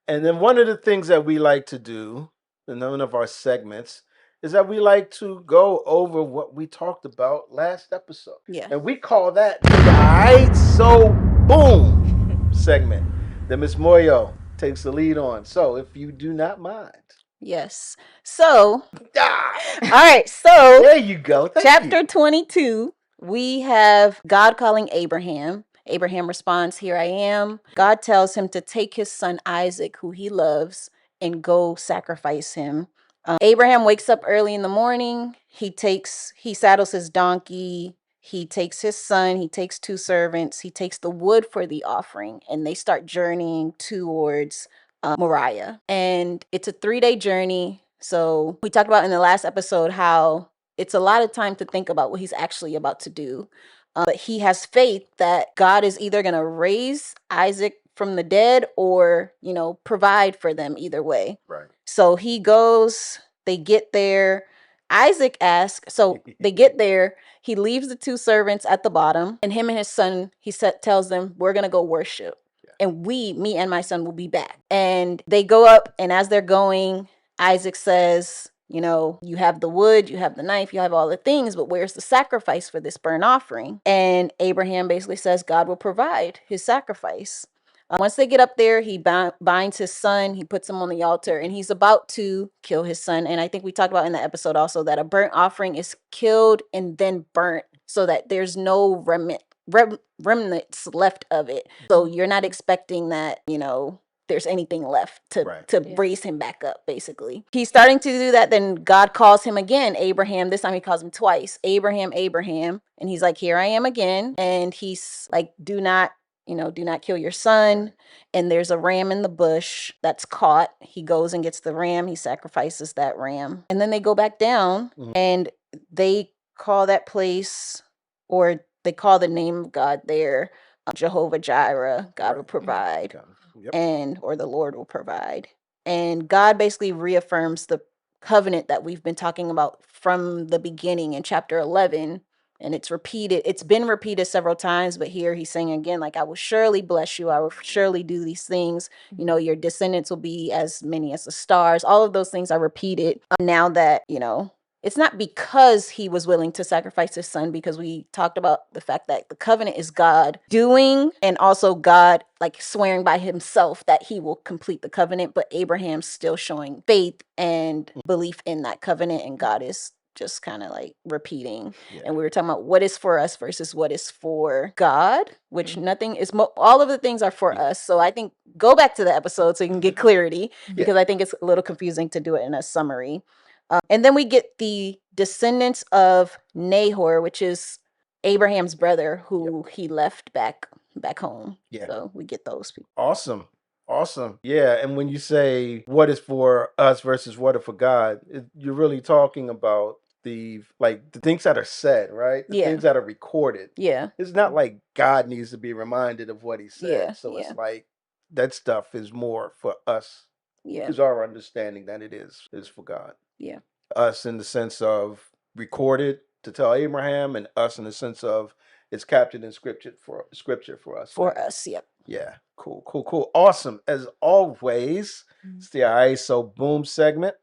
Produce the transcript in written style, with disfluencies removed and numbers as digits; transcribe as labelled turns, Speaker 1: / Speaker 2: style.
Speaker 1: And then one of the things that we like to do in one of our segments is that we like to go over what we talked about last episode.
Speaker 2: Yeah.
Speaker 1: And we call that the Aight So Boom segment that Miss Moyo takes the lead on. So if you do not mind.
Speaker 2: Yes. So,
Speaker 1: Ah,
Speaker 2: all right. So,
Speaker 1: there you go. Thank
Speaker 2: chapter
Speaker 1: you.
Speaker 2: 22, we have God calling Abraham. Abraham responds, "Here I am." God tells him to take his son Isaac, who he loves, and go sacrifice him. Abraham wakes up early in the morning. He saddles his donkey. He takes his son. He takes two servants. He takes the wood for the offering, and they start journeying towards Moriah. And it's a 3-day journey. So we talked about in the last episode how it's a lot of time to think about what he's actually about to do. But he has faith that God is either going to raise Isaac from the dead or, provide for them either way.
Speaker 1: Right.
Speaker 2: So he goes, they get there. Isaac asks, so they get there. He leaves the two servants at the bottom, and him and his son, tells them, "We're going to go worship. And me and my son will be back." And they go up, and as they're going, Isaac says, you have the wood, you have the knife, you have all the things, but where's the sacrifice for this burnt offering? And Abraham basically says God will provide his sacrifice. Once they get up there, he binds his son, he puts him on the altar, and he's about to kill his son. And I think we talked about in the episode also that a burnt offering is killed and then burnt so that there's no remnants left of it. So you're not expecting that, there's anything left to raise him back up, basically. He's starting to do that. Then God calls him again, Abraham. This time he calls him twice, Abraham, Abraham. And he's like, "Here I am again." And he's like, do not kill your son. And there's a ram in the bush that's caught. He goes and gets the ram. He sacrifices that ram. And then they go back down and they call that place, or they call the name of God there, Jehovah Jireh. God will provide. Yep. Or the Lord will provide. And God basically reaffirms the covenant that we've been talking about from the beginning in chapter 11. And it's been repeated several times, but here he's saying again, like, "I will surely bless you. I will surely do these things. Your descendants will be as many as the stars." All of those things are repeated now that, it's not because he was willing to sacrifice his son, because we talked about the fact that the covenant is God doing, and also God like swearing by himself that he will complete the covenant, but Abraham's still showing faith and belief in that covenant, and God is just kind of like repeating. And we were talking about what is for us versus what is for God, which nothing is, all of the things are for us. So I think go back to the episode so you can get clarity, because I think it's a little confusing to do it in a summary. And then we get the descendants of Nahor, which is Abraham's brother, who he left back home. So we get those people.
Speaker 1: Awesome. Yeah. And when you say what is for us versus what is for God, you're really talking about the things that are said, right? The things that are recorded.
Speaker 2: Yeah.
Speaker 1: It's not like God needs to be reminded of what he said.
Speaker 2: Yeah.
Speaker 1: So it's like that stuff is more for us.
Speaker 2: Yeah.
Speaker 1: Is our understanding that it is for God.
Speaker 2: Yeah.
Speaker 1: Us in the sense of recorded to tell Abraham, and us in the sense of it's captured in scripture for us.
Speaker 2: For us, yep.
Speaker 1: Yeah. Cool. Awesome. As always, it's the Aight So Boom segment.